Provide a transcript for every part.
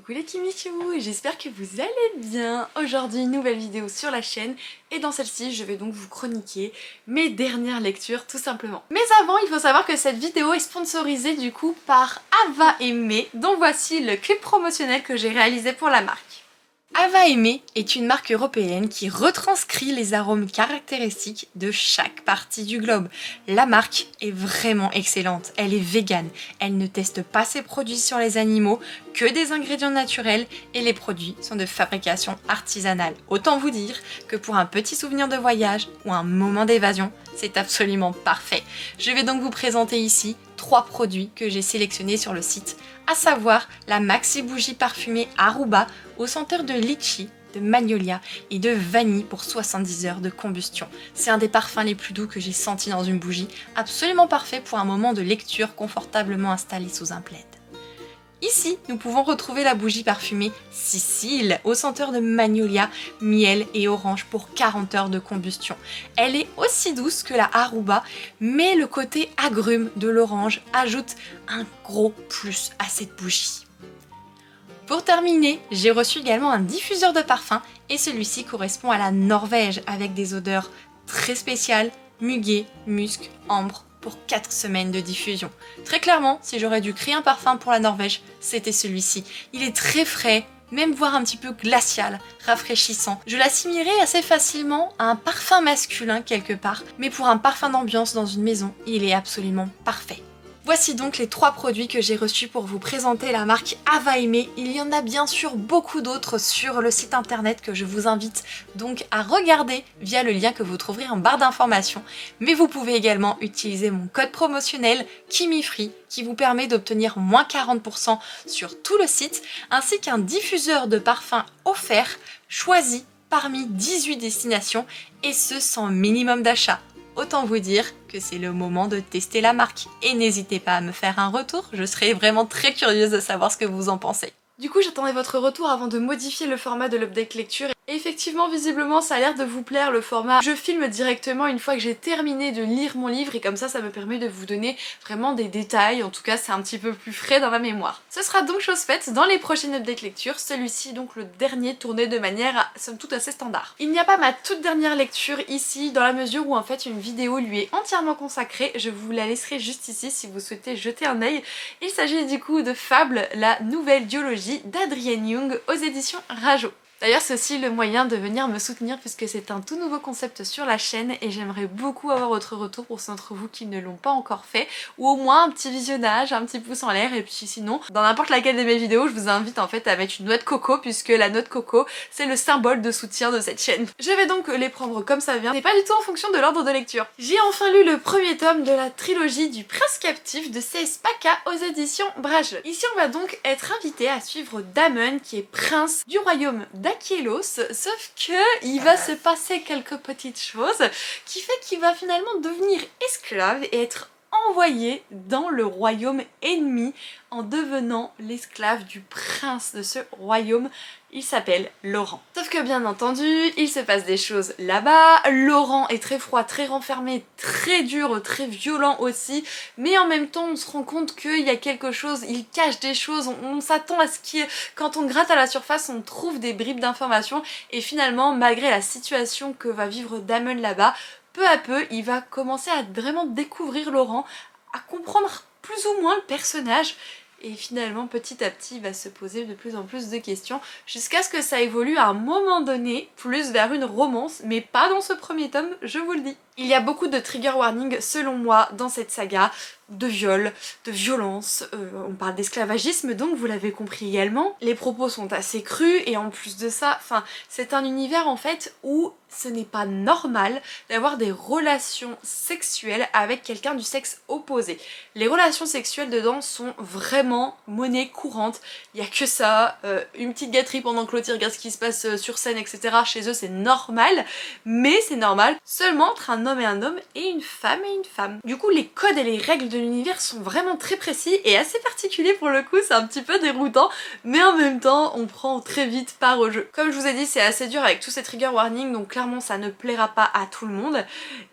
Coucou les Kimichou, j'espère que vous allez bien. Aujourd'hui, nouvelle vidéo sur la chaîne et dans celle-ci, je vais donc vous chroniquer mes dernières lectures tout simplement. Mais avant, il faut savoir que cette vidéo est sponsorisée du coup par Ava Aimé, dont voici le clip promotionnel que j'ai réalisé pour la marque. Ava Aimé est une marque européenne qui retranscrit les arômes caractéristiques de chaque partie du globe. La marque est vraiment excellente, elle est végane, elle ne teste pas ses produits sur les animaux, que des ingrédients naturels et les produits sont de fabrication artisanale. Autant vous dire que pour un petit souvenir de voyage ou un moment d'évasion, c'est absolument parfait. Je vais donc vous présenter ici 3 produits que j'ai sélectionnés sur le site, à savoir la Maxi Bougie parfumée Aruba aux senteurs de litchi, de magnolia et de vanille pour 70 heures de combustion. C'est un des parfums les plus doux que j'ai senti dans une bougie, absolument parfait pour un moment de lecture confortablement installé sous un plaid. Ici, nous pouvons retrouver la bougie parfumée Sicile aux senteurs de magnolia, miel et orange pour 40 heures de combustion. Elle est aussi douce que la Aruba, mais le côté agrume de l'orange ajoute un gros plus à cette bougie. Pour terminer, j'ai reçu également un diffuseur de parfum et celui-ci correspond à la Norvège avec des odeurs très spéciales, muguet, musc, ambre, pour 4 semaines de diffusion. Très clairement, si j'aurais dû créer un parfum pour la Norvège, c'était celui-ci. Il est très frais, même voire un petit peu glacial, rafraîchissant. Je l'assimilerais assez facilement à un parfum masculin quelque part, mais pour un parfum d'ambiance dans une maison, il est absolument parfait. Voici donc les 3 produits que j'ai reçus pour vous présenter la marque Ava Aimé. Il y en a bien sûr beaucoup d'autres sur le site internet que je vous invite donc à regarder via le lien que vous trouverez en barre d'informations. Mais vous pouvez également utiliser mon code promotionnel KIMIFREE qui vous permet d'obtenir moins 40% sur tout le site ainsi qu'un diffuseur de parfum offert choisi parmi 18 destinations et ce sans minimum d'achat. Autant vous dire que c'est le moment de tester la marque. Et n'hésitez pas à me faire un retour, je serai vraiment très curieuse de savoir ce que vous en pensez. Du coup, j'attendais votre retour avant de modifier le format de l'update lecture. Et effectivement, visiblement, ça a l'air de vous plaire le format. Je filme directement une fois que j'ai terminé de lire mon livre et comme ça me permet de vous donner vraiment des détails. En tout cas, c'est un petit peu plus frais dans ma mémoire. Ce sera donc chose faite dans les prochaines update lecture. Celui-ci, donc le dernier, tourné de manière somme toute assez standard. Il n'y a pas ma toute dernière lecture ici, dans la mesure où en fait une vidéo lui est entièrement consacrée. Je vous la laisserai juste ici si vous souhaitez jeter un œil. Il s'agit du coup de Fable, la nouvelle duologie d'Adrienne Young aux éditions Rajo. D'ailleurs c'est aussi le moyen de venir me soutenir puisque c'est un tout nouveau concept sur la chaîne et j'aimerais beaucoup avoir votre retour pour ceux d'entre vous qui ne l'ont pas encore fait ou au moins un petit visionnage, un petit pouce en l'air et puis sinon dans n'importe laquelle de mes vidéos je vous invite en fait à mettre une noix de coco puisque la noix de coco c'est le symbole de soutien de cette chaîne. Je vais donc les prendre comme ça vient, c'est pas du tout en fonction de l'ordre de lecture. J'ai enfin lu le premier tome de la trilogie du Prince captif de C.S. Paca aux éditions Brajeux. Ici on va donc être invité à suivre Damon qui est prince du royaume d'Aquelos, sauf que il va se passer quelques petites choses qui fait qu'il va finalement devenir esclave et être envoyé dans le royaume ennemi en devenant l'esclave du prince de ce royaume. Il s'appelle Laurent. Sauf que bien entendu, il se passe des choses là-bas. Laurent est très froid, très renfermé, très dur, très violent aussi. Mais en même temps, on se rend compte qu'il y a quelque chose, il cache des choses. On s'attend à ce qu'il... Quand on gratte à la surface, on trouve des bribes d'informations. Et finalement, malgré la situation que va vivre Damon là-bas, peu à peu, il va commencer à vraiment découvrir Laurent, à comprendre plus ou moins le personnage. Et finalement, petit à petit, il va se poser de plus en plus de questions jusqu'à ce que ça évolue à un moment donné plus vers une romance, mais pas dans ce premier tome, je vous le dis. Il y a beaucoup de trigger warning selon moi dans cette saga, de viol, de violence, on parle d'esclavagisme donc vous l'avez compris également. Les propos sont assez crus et en plus de ça, c'est un univers en fait où ce n'est pas normal d'avoir des relations sexuelles avec quelqu'un du sexe opposé. Les relations sexuelles dedans sont vraiment monnaie courante, il n'y a que ça, une petite gâterie pendant que l'autre regarde ce qui se passe sur scène etc. Chez eux c'est normal, mais c'est normal seulement entre un homme et une femme et une femme. Du coup les codes et les règles de l'univers sont vraiment très précis et assez particuliers pour le coup, c'est un petit peu déroutant mais en même temps on prend très vite part au jeu. Comme je vous ai dit c'est assez dur avec tous ces trigger warnings donc clairement ça ne plaira pas à tout le monde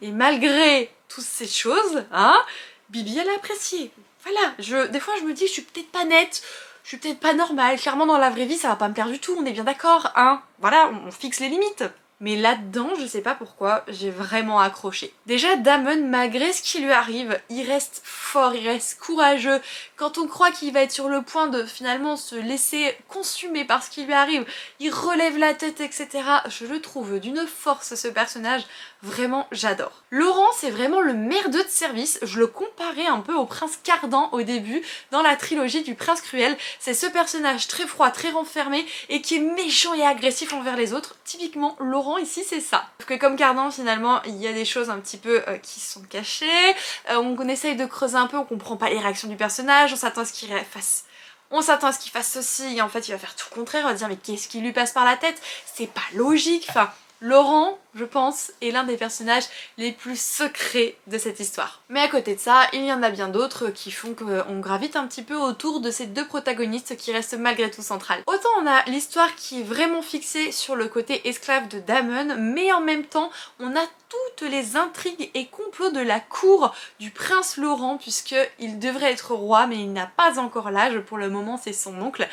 et malgré toutes ces choses, hein, Bibi elle a apprécié. Voilà, des fois je me dis je suis peut-être pas nette, je suis peut-être pas normale, clairement dans la vraie vie ça va pas me plaire du tout, on est bien d'accord, hein. Voilà, on fixe les limites. Mais là-dedans, je sais pas pourquoi, j'ai vraiment accroché. Déjà, Damon, malgré ce qui lui arrive, il reste fort, il reste courageux. Quand on croit qu'il va être sur le point de finalement se laisser consumer par ce qui lui arrive, il relève la tête, etc. Je le trouve d'une force, ce personnage. Vraiment, j'adore. Laurent, c'est vraiment le merdeux de service. Je le comparais un peu au prince Cardan au début, dans la trilogie du prince cruel. C'est ce personnage très froid, très renfermé et qui est méchant et agressif envers les autres. Typiquement, Laurent ici, c'est ça. Sauf que comme Cardan, finalement, il y a des choses un petit peu qui sont cachées. On essaye de creuser un peu, on comprend pas les réactions du personnage, on s'attend à ce qu'il fasse... On s'attend à ce qu'il fasse ceci et en fait il va faire tout le contraire, on va dire mais qu'est-ce qui lui passe par la tête? C'est pas logique, enfin... Laurent, je pense, est l'un des personnages les plus secrets de cette histoire. Mais à côté de ça, il y en a bien d'autres qui font qu'on gravite un petit peu autour de ces deux protagonistes qui restent malgré tout centrales. Autant on a l'histoire qui est vraiment fixée sur le côté esclave de Damon, mais en même temps on a toutes les intrigues et complots de la cour du prince Laurent, puisqu'il devrait être roi mais il n'a pas encore l'âge, pour le moment c'est son oncle.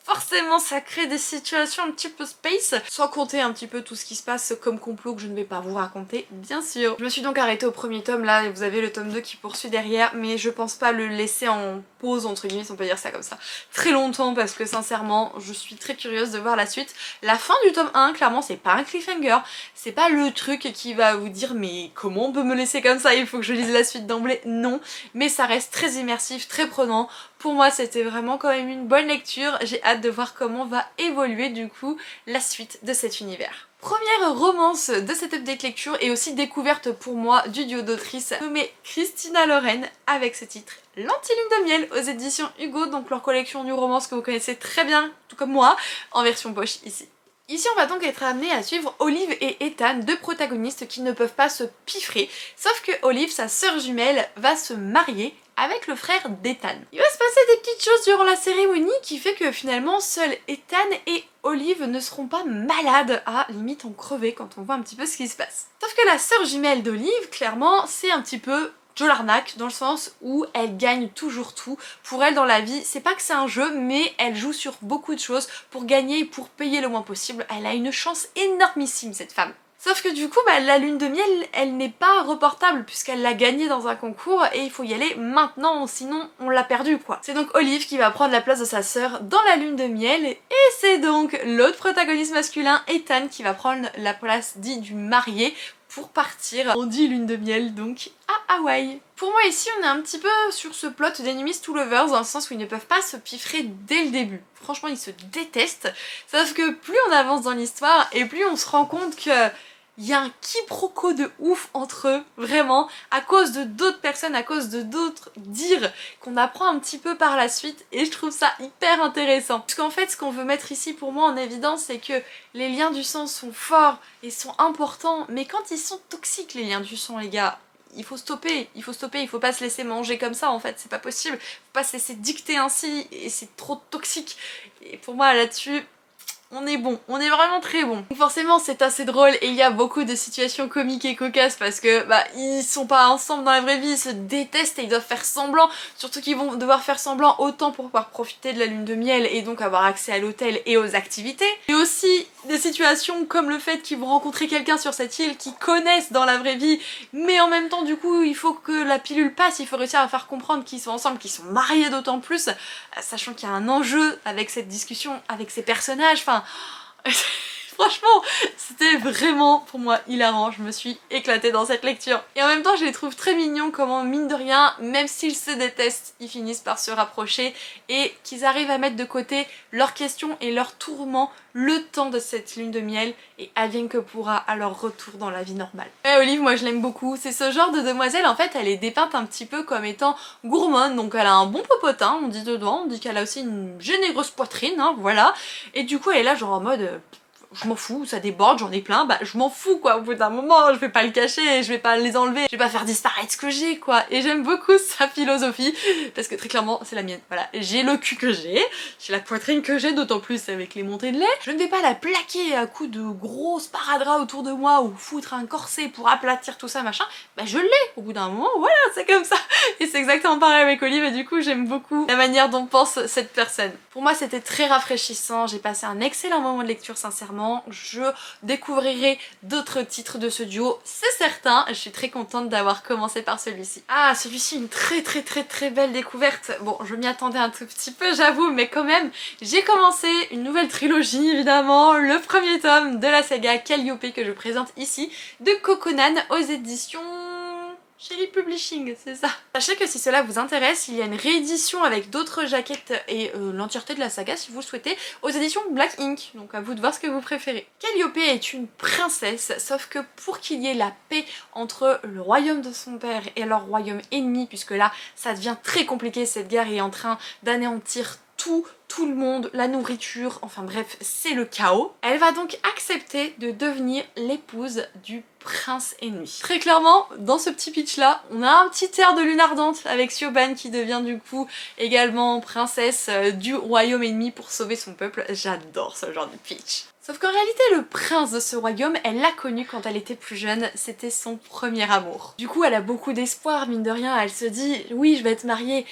Forcément ça crée des situations un petit peu space, sans compter un petit peu tout ce qui se passe comme complot que je ne vais pas vous raconter bien sûr. Je me suis donc arrêtée au premier tome là et vous avez le tome 2 qui poursuit derrière, mais je pense pas le laisser en pause entre guillemets si on peut dire ça comme ça très longtemps parce que sincèrement je suis très curieuse de voir la suite. La fin du tome 1 clairement c'est pas un cliffhanger, c'est pas le truc qui va vous dire mais comment on peut me laisser comme ça, il faut que je lise la suite d'emblée, non, mais ça reste très immersif, très prenant. Pour moi c'était vraiment quand même une bonne lecture, j'ai hâte de voir comment va évoluer du coup la suite de cet univers. Première romance de cette update lecture et aussi découverte pour moi du duo d'autrices nommé Christina Loren avec ce titre L'Antilune de miel aux éditions Hugo, donc leur collection du romance que vous connaissez très bien, tout comme moi, en version poche ici. Ici on va donc être amené à suivre Olive et Ethan, deux protagonistes qui ne peuvent pas se piffrer, sauf que Olive, sa sœur jumelle, va se marier avec le frère d'Ethan. Il va se passer des petites choses durant la cérémonie qui fait que finalement seuls Ethan et Olive ne seront pas malades, limite en crever quand on voit un petit peu ce qui se passe. Sauf que la sœur jumelle d'Olive, clairement, c'est un petit peu Joe l'arnaque dans le sens où elle gagne toujours tout. Pour elle dans la vie, c'est pas que c'est un jeu, mais elle joue sur beaucoup de choses pour gagner et pour payer le moins possible. Elle a une chance énormissime cette femme. Sauf que du coup, la lune de miel, elle n'est pas reportable puisqu'elle l'a gagnée dans un concours et il faut y aller maintenant, sinon on l'a perdue quoi. C'est donc Olive qui va prendre la place de sa sœur dans la lune de miel et c'est donc l'autre protagoniste masculin, Ethan, qui va prendre la place dite du marié pour partir, on dit lune de miel donc, à Hawaï. Pour moi ici on est un petit peu sur ce plot d'Enemies to Lovers dans le sens où ils ne peuvent pas se piffrer dès le début. Franchement ils se détestent, sauf que plus on avance dans l'histoire et plus on se rend compte que il y a un quiproquo de ouf entre eux, vraiment, à cause de d'autres personnes, à cause de d'autres dires qu'on apprend un petit peu par la suite et je trouve ça hyper intéressant. Parce qu'en fait, ce qu'on veut mettre ici pour moi en évidence, c'est que les liens du sang sont forts et sont importants, mais quand ils sont toxiques les liens du sang les gars, il faut stopper, il faut pas se laisser manger comme ça en fait, c'est pas possible, faut pas se laisser dicter ainsi et c'est trop toxique. Et pour moi là-dessus, on est bon, on est vraiment très bon. Donc forcément c'est assez drôle et il y a beaucoup de situations comiques et cocasses parce que ils sont pas ensemble dans la vraie vie, ils se détestent et ils doivent faire semblant, surtout qu'ils vont devoir faire semblant autant pour pouvoir profiter de la lune de miel et donc avoir accès à l'hôtel et aux activités. Mais aussi des situations comme le fait qu'ils vont rencontrer quelqu'un sur cette île qu'ils connaissent dans la vraie vie, mais en même temps du coup il faut que la pilule passe, il faut réussir à faire comprendre qu'ils sont ensemble, qu'ils sont mariés d'autant plus, sachant qu'il y a un enjeu avec cette discussion, avec ces personnages, enfin franchement c'était vraiment pour moi hilarant, je me suis éclatée dans cette lecture. Et en même temps je les trouve très mignons comment mine de rien, même s'ils se détestent, ils finissent par se rapprocher et qu'ils arrivent à mettre de côté leurs questions et leurs tourments le temps de cette lune de miel et advienne que pourra à leur retour dans la vie normale. Et Olive, moi je l'aime beaucoup, c'est ce genre de demoiselle en fait, elle est dépeinte un petit peu comme étant gourmande, donc elle a un bon popotin, on dit dedans, on dit qu'elle a aussi une généreuse poitrine, hein, voilà, et du coup elle est là genre en mode je m'en fous, ça déborde, j'en ai plein, bah je m'en fous quoi, au bout d'un moment, je vais pas le cacher, je vais pas les enlever, je vais pas faire disparaître ce que j'ai quoi. Et j'aime beaucoup sa philosophie, parce que très clairement c'est la mienne, voilà. J'ai le cul que j'ai la poitrine que j'ai, d'autant plus avec les montées de lait. Je ne vais pas la plaquer à coups de gros sparadrap autour de moi ou foutre un corset pour aplatir tout ça machin, bah je l'ai au bout d'un moment, voilà, c'est comme ça. Et c'est exactement pareil avec Olive et du coup j'aime beaucoup la manière dont pense cette personne. Pour moi c'était très rafraîchissant, j'ai passé un excellent moment de lecture sincèrement, je découvrirai d'autres titres de ce duo, c'est certain, je suis très contente d'avoir commencé par celui-ci. Ah, celui-ci une très belle découverte, bon je m'y attendais un tout petit peu j'avoue, mais quand même j'ai commencé une nouvelle trilogie évidemment, le premier tome de la saga Calliope que je présente ici, de Coconan aux éditions Cherry Publishing, c'est ça. Sachez que si cela vous intéresse, il y a une réédition avec d'autres jaquettes et l'entièreté de la saga si vous le souhaitez, aux éditions Black Ink, donc à vous de voir ce que vous préférez. Calliope est une princesse, sauf que pour qu'il y ait la paix entre le royaume de son père et leur royaume ennemi, puisque là ça devient très compliqué, cette guerre est en train d'anéantir tout le monde, la nourriture, enfin bref, c'est le chaos. Elle va donc accepter de devenir l'épouse du prince ennemi. Très clairement, dans ce petit pitch là, on a un petit air de Lune Ardente avec Siobhan qui devient du coup également princesse du royaume ennemi pour sauver son peuple. J'adore ce genre de pitch. Sauf qu'en réalité, le prince de ce royaume, elle l'a connu quand elle était plus jeune, c'était son premier amour. Du coup, elle a beaucoup d'espoir, mine de rien, elle se dit « oui, je vais être mariée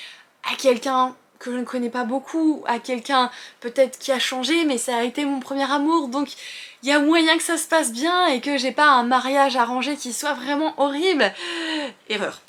à quelqu'un que je ne connais pas beaucoup, à quelqu'un peut-être qui a changé, mais ça a été mon premier amour, donc il y a moyen que ça se passe bien et que j'ai pas un mariage arrangé qui soit vraiment horrible. » Erreur,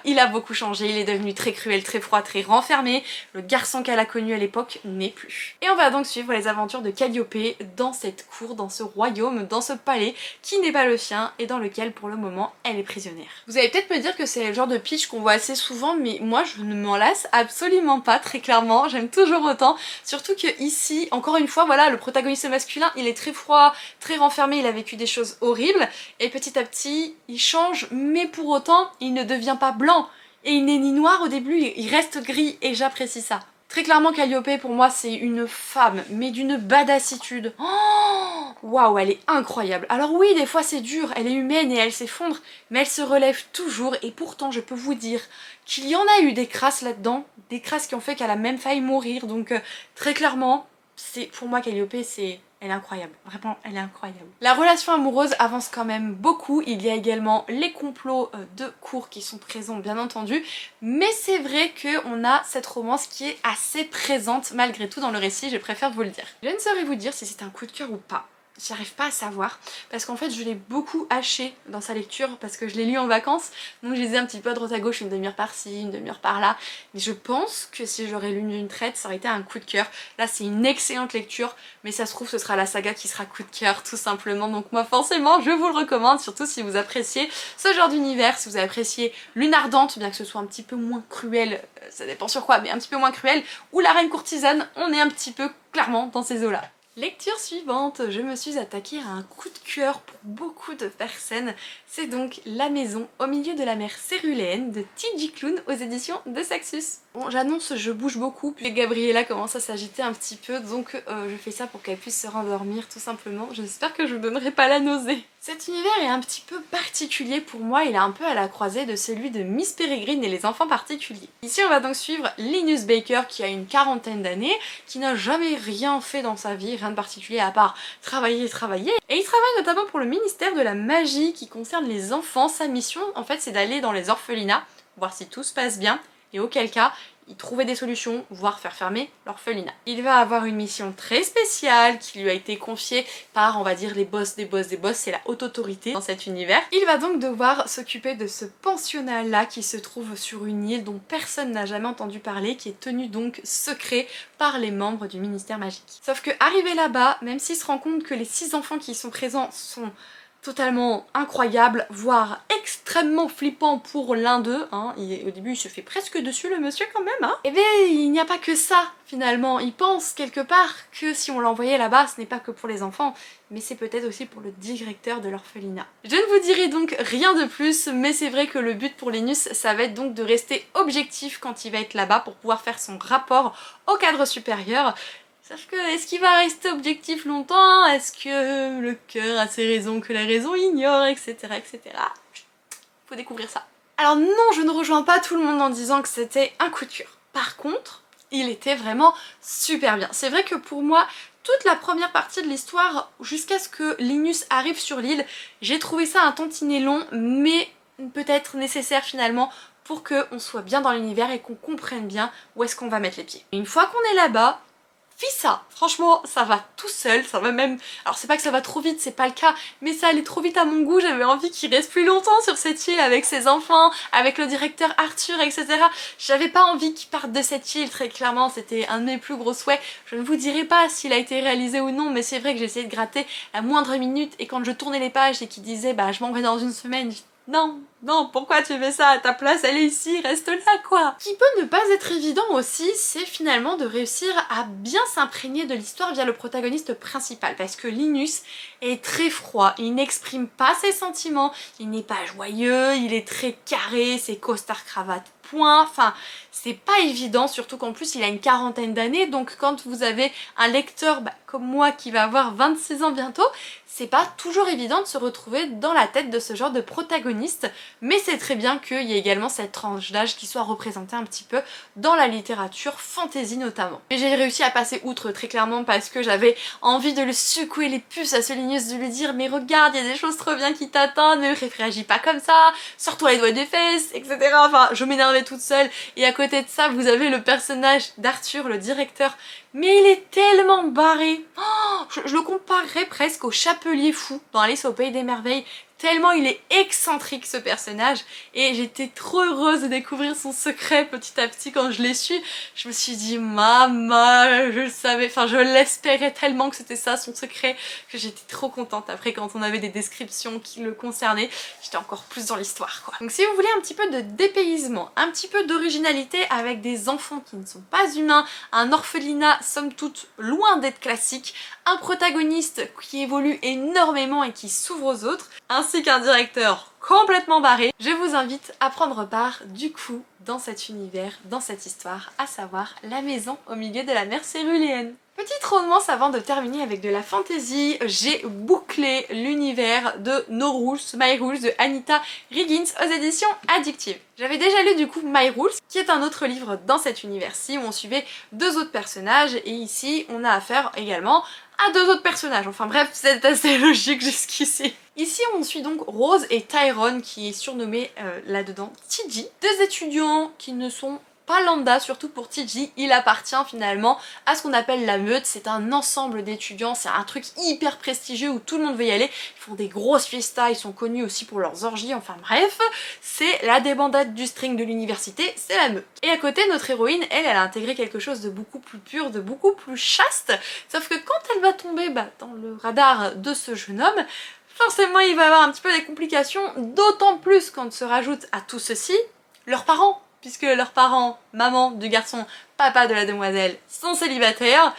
il a beaucoup changé, il est devenu très cruel, très froid, très renfermé, le garçon qu'elle a connu à l'époque n'est plus. Et on va donc suivre les aventures de Calliope dans cette cour, dans ce royaume, dans ce palais qui n'est pas le sien et dans lequel pour le moment elle est prisonnière. Vous allez peut-être me dire que c'est le genre de pitch qu'on voit assez souvent, mais moi je ne m'en lasse absolument pas, très clairement, j'aime toujours autant, surtout que ici, encore une fois, voilà, le protagoniste masculin, il est très froid, très renfermé, il a vécu des choses horribles, et petit à petit, il change, mais pour autant, il ne devient pas blanc, et il n'est ni noir au début, il reste gris, et j'apprécie ça. Très clairement, Calliope, pour moi, c'est une femme, mais d'une badassitude. Oh, waouh, elle est incroyable. Alors oui, des fois c'est dur, elle est humaine et elle s'effondre, mais elle se relève toujours, et pourtant, je peux vous dire qu'il y en a eu des crasses là-dedans, des crasses qui ont fait qu'elle a même failli mourir, donc très clairement, pour moi, Calliope, elle est incroyable, vraiment elle est incroyable. La relation amoureuse avance quand même beaucoup, il y a également les complots de cour qui sont présents bien entendu, mais c'est vrai qu'on a cette romance qui est assez présente malgré tout dans le récit, je préfère vous le dire. Je ne saurais vous dire si c'est un coup de cœur ou pas. J'arrive pas à savoir parce qu'en fait je l'ai beaucoup haché dans sa lecture parce que je l'ai lu en vacances, donc je lisais un petit peu à droite à gauche, une demi-heure par-ci, une demi-heure par-là, mais je pense que si j'aurais lu d'une traite ça aurait été un coup de cœur. Là c'est une excellente lecture, mais ça se trouve ce sera la saga qui sera coup de cœur tout simplement, donc moi forcément je vous le recommande, surtout si vous appréciez ce genre d'univers, si vous appréciez Lune Ardente, bien que ce soit un petit peu moins cruel, ça dépend sur quoi, mais un petit peu moins cruel, ou La Reine Courtisane, on est un petit peu clairement dans ces eaux-là. Lecture suivante, je me suis attaquée à un coup de cœur pour beaucoup de personnes, c'est donc La Maison au milieu de la mer céruléenne de T.J. Klune aux éditions de Saxus. Bon, j'annonce, je bouge beaucoup, puis Gabriella commence à s'agiter un petit peu, donc je fais ça pour qu'elle puisse se rendormir tout simplement. J'espère que je vous donnerai pas la nausée. Cet univers est un petit peu particulier pour moi, il est un peu à la croisée de celui de Miss Peregrine et les enfants particuliers. Ici on va donc suivre Linus Baker qui a une quarantaine d'années, qui n'a jamais rien fait dans sa vie, rien de particulier à part travailler, et il travaille notamment pour le ministère de la magie qui concerne les enfants. Sa mission en fait c'est d'aller dans les orphelinats, voir si tout se passe bien, et auquel cas il trouvait des solutions, voire faire fermer l'orphelinat. Il va avoir une mission très spéciale qui lui a été confiée par, on va dire, les boss des boss des boss, c'est la haute autorité dans cet univers. Il va donc devoir s'occuper de ce pensionnat-là qui se trouve sur une île dont personne n'a jamais entendu parler, qui est tenu donc secret par les membres du ministère magique. Sauf que arrivé là-bas, même s'il se rend compte que les 6 enfants qui y sont présents sont totalement incroyable, voire extrêmement flippant pour l'un d'eux, hein. Au début il se fait presque dessus le monsieur quand même, hein. Et bien il n'y a pas que ça finalement, il pense quelque part que si on l'envoyait là-bas ce n'est pas que pour les enfants, mais c'est peut-être aussi pour le directeur de l'orphelinat. Je ne vous dirai donc rien de plus, mais c'est vrai que le but pour Linus ça va être donc de rester objectif quand il va être là-bas pour pouvoir faire son rapport au cadre supérieur. Sauf que, est-ce qu'il va rester objectif longtemps? Est-ce que le cœur a ses raisons que la raison ignore, etc. etc. Faut découvrir ça. Alors non, je ne rejoins pas tout le monde en disant que c'était un coup de cœur. Par contre, il était vraiment super bien. C'est vrai que pour moi, toute la première partie de l'histoire, jusqu'à ce que Linus arrive sur l'île, j'ai trouvé ça un tantinet long, mais peut-être nécessaire finalement pour qu'on soit bien dans l'univers et qu'on comprenne bien où est-ce qu'on va mettre les pieds. Et une fois qu'on est là-bas, ça, franchement, ça va tout seul, ça va même... Alors c'est pas que ça va trop vite, c'est pas le cas, mais ça allait trop vite à mon goût, j'avais envie qu'il reste plus longtemps sur cette île avec ses enfants, avec le directeur Arthur, etc. J'avais pas envie qu'il parte de cette île, très clairement, c'était un de mes plus gros souhaits. Je ne vous dirai pas s'il a été réalisé ou non, mais c'est vrai que j'ai essayé de gratter la moindre minute, et quand je tournais les pages et qu'il disait bah je m'en vais dans une semaine, non, non, pourquoi tu fais ça? Ta place elle est ici, reste là quoi. Ce qui peut ne pas être évident aussi, c'est finalement de réussir à bien s'imprégner de l'histoire via le protagoniste principal, parce que Linus est très froid, il n'exprime pas ses sentiments, il n'est pas joyeux, il est très carré, ses costards cravates point, enfin c'est pas évident, surtout qu'en plus il a une quarantaine d'années, donc quand vous avez un lecteur comme moi qui va avoir 26 ans bientôt, c'est pas toujours évident de se retrouver dans la tête de ce genre de protagoniste, mais c'est très bien qu'il y ait également cette tranche d'âge qui soit représentée un petit peu dans la littérature fantasy notamment. Et j'ai réussi à passer outre très clairement parce que j'avais envie de le secouer les puces à ce Linus, de lui dire mais regarde, il y a des choses trop bien qui t'attendent, ne réagis pas comme ça, sors-toi les doigts des fesses, etc. Enfin, je m'énervais toute seule, et à côté de ça, vous avez le personnage d'Arthur, le directeur, mais il est tellement barré. Oh, je le comparerais presque au Chapelier Fou dans Alice au Pays des Merveilles, tellement il est excentrique ce personnage, et j'étais trop heureuse de découvrir son secret petit à petit quand je l'ai su. Je me suis dit maman, je le savais, enfin je l'espérais tellement que c'était ça son secret, que j'étais trop contente. Après quand on avait des descriptions qui le concernaient, j'étais encore plus dans l'histoire quoi. Donc si vous voulez un petit peu de dépaysement, un petit peu d'originalité avec des enfants qui ne sont pas humains, un orphelinat somme toute loin d'être classique, un protagoniste qui évolue énormément et qui s'ouvre aux autres, ainsi qu'un directeur complètement barré, je vous invite à prendre part du coup dans cet univers, dans cette histoire, à savoir La Maison au milieu de la mer céruléenne. Petite romance avant de terminer avec de la fantasy, j'ai bouclé l'univers de No Rules, My Rules de Anita Riggins aux éditions Addictive. J'avais déjà lu du coup My Rules, qui est un autre livre dans cet univers-ci où on suivait deux autres personnages, et ici on a affaire également à deux autres personnages. Enfin bref, c'est assez logique jusqu'ici. Ici on suit donc Rose et Tyrone, qui est surnommé là-dedans TJ, deux étudiants qui ne sont pas lambda, surtout pour TJ, il appartient finalement à ce qu'on appelle la meute. C'est un ensemble d'étudiants, c'est un truc hyper prestigieux où tout le monde veut y aller. Ils font des grosses fiestas, ils sont connus aussi pour leurs orgies, enfin bref, c'est la débandade du string de l'université, c'est la meute. Et à côté, notre héroïne, elle a intégré quelque chose de beaucoup plus pur, de beaucoup plus chaste, sauf que quand elle va tomber dans le radar de ce jeune homme, forcément il va avoir un petit peu des complications, d'autant plus quand se rajoute à tout ceci leurs parents, puisque leurs parents, maman du garçon, papa de la demoiselle, sont célibataires.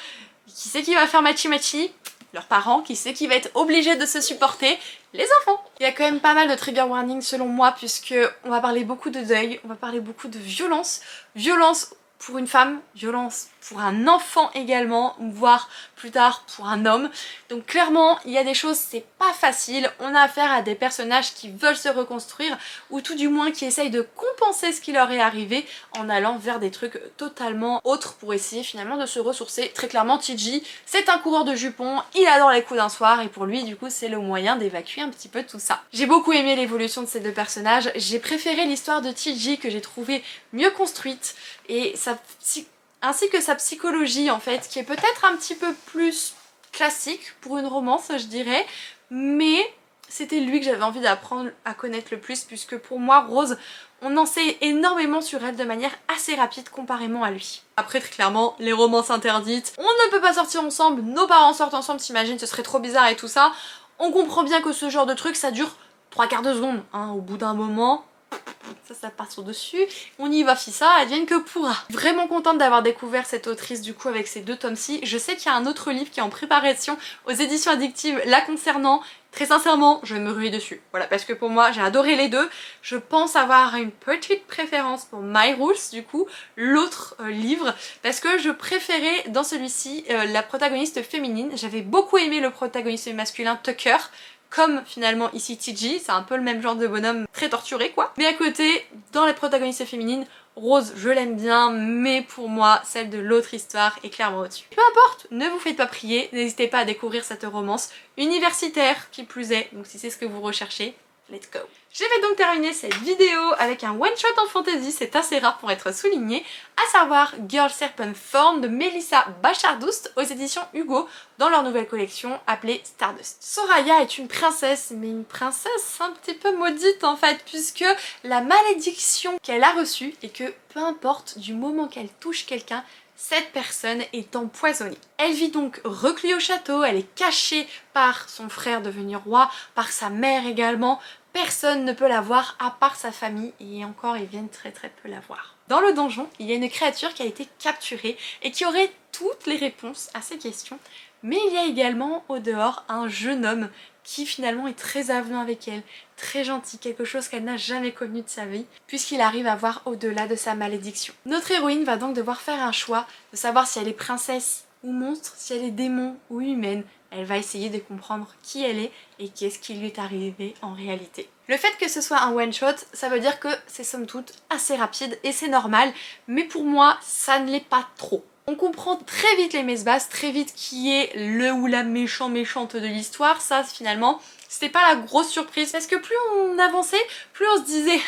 Qui c'est qui va faire machi-machi? Leurs parents. Qui c'est qui va être obligé de se supporter? Les enfants. Il y a quand même pas mal de trigger warning selon moi, puisque on va parler beaucoup de deuil, on va parler beaucoup de violence. Violence pour une femme, violence pour un enfant également, voire plus tard pour un homme. Donc clairement, il y a des choses, c'est pas facile. On a affaire à des personnages qui veulent se reconstruire, ou tout du moins qui essayent de compenser ce qui leur est arrivé en allant vers des trucs totalement autres pour essayer finalement de se ressourcer. Très clairement, TJ, c'est un coureur de jupons, il adore les coups d'un soir, et pour lui, du coup, c'est le moyen d'évacuer un petit peu tout ça. J'ai beaucoup aimé l'évolution de ces deux personnages. J'ai préféré l'histoire de TJ, que j'ai trouvé mieux construite, et ainsi que sa psychologie en fait, qui est peut-être un petit peu plus classique pour une romance je dirais, mais c'était lui que j'avais envie d'apprendre à connaître le plus, puisque pour moi Rose, on en sait énormément sur elle de manière assez rapide comparément à lui. Après très clairement, les romances interdites, on ne peut pas sortir ensemble, nos parents sortent ensemble, t'imagines, ce serait trop bizarre et tout ça. On comprend bien que ce genre de truc ça dure 3/4 de seconde, hein, au bout d'un moment ça part sur dessus, on y va fissa, advienne que pourra. Vraiment contente d'avoir découvert cette autrice du coup avec ces 2 tomes-ci. Je sais qu'il y a un autre livre qui est en préparation aux éditions addictives la concernant. Très sincèrement, je vais me ruer dessus. Voilà, parce que pour moi, j'ai adoré les 2. Je pense avoir une petite préférence pour My Rules, du coup, l'autre livre, parce que je préférais dans celui-ci la protagoniste féminine. J'avais beaucoup aimé le protagoniste masculin Tucker, comme finalement ici TG, c'est un peu le même genre de bonhomme très torturé quoi. Mais à côté, dans les protagonistes féminines, Rose je l'aime bien, mais pour moi celle de l'autre histoire est clairement au-dessus. Peu importe, ne vous faites pas prier, n'hésitez pas à découvrir cette romance universitaire qui plus est, donc si c'est ce que vous recherchez, let's go. Je vais donc terminer cette vidéo avec un one shot en fantasy, c'est assez rare pour être souligné, à savoir Girl Serpent Thorn de Melissa Bachardoust aux éditions Hugo dans leur nouvelle collection appelée Stardust. Soraya est une princesse, mais une princesse un petit peu maudite en fait, puisque la malédiction qu'elle a reçue est que peu importe du moment qu'elle touche quelqu'un, cette personne est empoisonnée. Elle vit donc recluse au château, elle est cachée par son frère devenu roi, par sa mère également. Personne ne peut la voir à part sa famille et encore ils viennent très peu la voir. Dans le donjon, il y a une créature qui a été capturée et qui aurait toutes les réponses à ces questions. Mais il y a également au dehors un jeune homme qui finalement est très avenant avec elle, très gentil, quelque chose qu'elle n'a jamais connu de sa vie, puisqu'il arrive à voir au-delà de sa malédiction. Notre héroïne va donc devoir faire un choix, de savoir si elle est princesse ou monstre, si elle est démon ou humaine. Elle va essayer de comprendre qui elle est et qu'est-ce qui lui est arrivé en réalité. Le fait que ce soit un one-shot, ça veut dire que c'est somme toute assez rapide et c'est normal, mais pour moi, ça ne l'est pas trop. On comprend très vite les messes-basses, très vite qui est le ou la méchante de l'histoire, ça finalement c'était pas la grosse surprise parce que plus on avançait, plus on se disait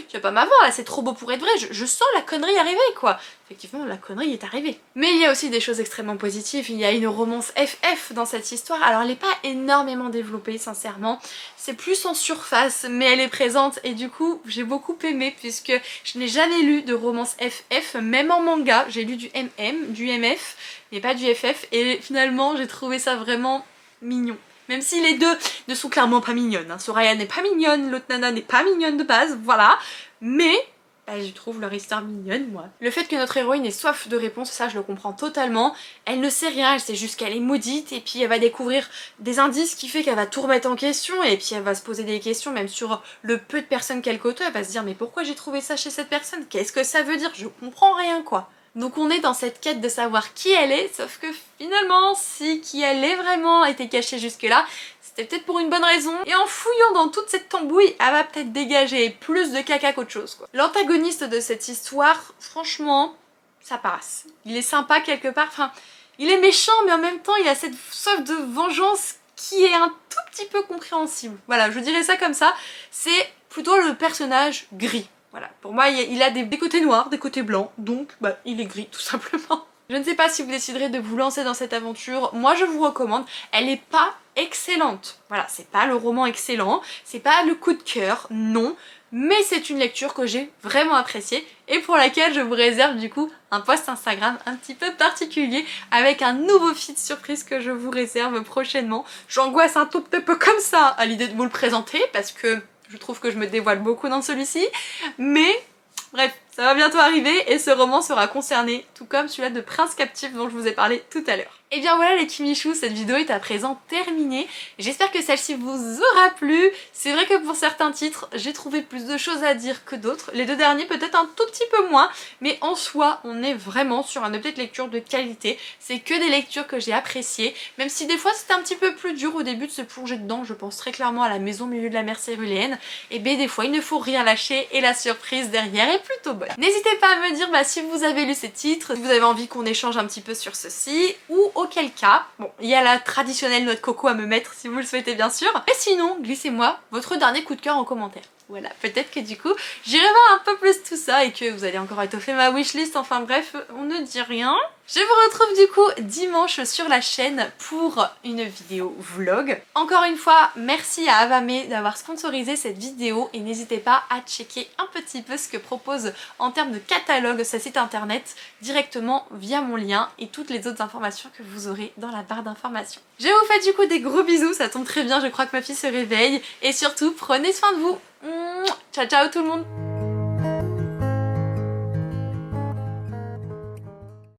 tu vas pas m'avoir là, c'est trop beau pour être vrai, je sens la connerie arriver quoi. Effectivement la connerie est arrivée. Mais il y a aussi des choses extrêmement positives, il y a une romance FF dans cette histoire, alors elle n'est pas énormément développée sincèrement, c'est plus en surface mais elle est présente et du coup j'ai beaucoup aimé puisque je n'ai jamais lu de romance FF, même en manga, j'ai lu du MM, du MF mais pas du FF et finalement j'ai trouvé ça vraiment mignon. Même si les deux ne sont clairement pas mignonnes, hein. Soraya n'est pas mignonne, l'autre nana n'est pas mignonne de base, voilà. Mais je trouve leur histoire mignonne moi. Le fait que notre héroïne ait soif de réponse, ça je le comprends totalement. Elle ne sait rien, elle sait juste qu'elle est maudite et puis elle va découvrir des indices qui fait qu'elle va tout remettre en question et puis elle va se poser des questions même sur le peu de personnes qu'elle côtoie. Elle va se dire mais pourquoi j'ai trouvé ça chez cette personne? Qu'est-ce que ça veut dire? Je comprends rien quoi. Donc on est dans cette quête de savoir qui elle est, sauf que finalement, si qui elle est vraiment était cachée jusque-là, c'était peut-être pour une bonne raison. Et en fouillant dans toute cette tambouille, elle va peut-être dégager plus de caca qu'autre chose quoi. L'antagoniste de cette histoire, franchement, ça passe. Il est sympa quelque part, enfin, il est méchant mais en même temps il a cette soif de vengeance qui est un tout petit peu compréhensible. Voilà, je dirais ça comme ça, c'est plutôt le personnage gris. Voilà, pour moi il a des côtés noirs, des côtés blancs, donc il est gris tout simplement. Je ne sais pas si vous déciderez de vous lancer dans cette aventure, moi je vous recommande, elle n'est pas excellente. Voilà, c'est pas le roman excellent, c'est pas le coup de cœur, non, mais c'est une lecture que j'ai vraiment appréciée et pour laquelle je vous réserve du coup un post Instagram un petit peu particulier avec un nouveau feed surprise que je vous réserve prochainement. J'angoisse un tout petit peu comme ça à l'idée de vous le présenter parce que je trouve que je me dévoile beaucoup dans celui-ci, mais bref, ça va bientôt arriver et ce roman sera concerné, tout comme celui-là de Prince Captif dont je vous ai parlé tout à l'heure. Et bien voilà les Kimichou, cette vidéo est à présent terminée. J'espère que celle-ci vous aura plu. C'est vrai que pour certains titres, j'ai trouvé plus de choses à dire que d'autres. Les deux derniers peut-être un tout petit peu moins, mais en soi, on est vraiment sur un objet de lecture de qualité. C'est que des lectures que j'ai appréciées, même si des fois c'était un petit peu plus dur au début de se plonger dedans. Je pense très clairement à La Maison au milieu de la mer céruléenne. Et bien des fois, il ne faut rien lâcher et la surprise derrière est plutôt bonne. N'hésitez pas à me dire si vous avez lu ces titres, si vous avez envie qu'on échange un petit peu sur ceci, ou auquel cas, bon, il y a la traditionnelle noix de coco à me mettre si vous le souhaitez bien sûr. Et sinon, glissez-moi votre dernier coup de cœur en commentaire. Voilà, peut-être que du coup, j'irai voir un peu plus tout ça et que vous allez encore étoffer ma wishlist, enfin bref, on ne dit rien. Je vous retrouve du coup dimanche sur la chaîne pour une vidéo vlog. Encore une fois, merci à Avamé d'avoir sponsorisé cette vidéo et n'hésitez pas à checker un petit peu ce que propose en termes de catalogue sa site internet directement via mon lien et toutes les autres informations que vous aurez dans la barre d'informations. Je vous fais du coup des gros bisous, ça tombe très bien, je crois que ma fille se réveille et surtout prenez soin de vous. Ciao ciao tout le monde.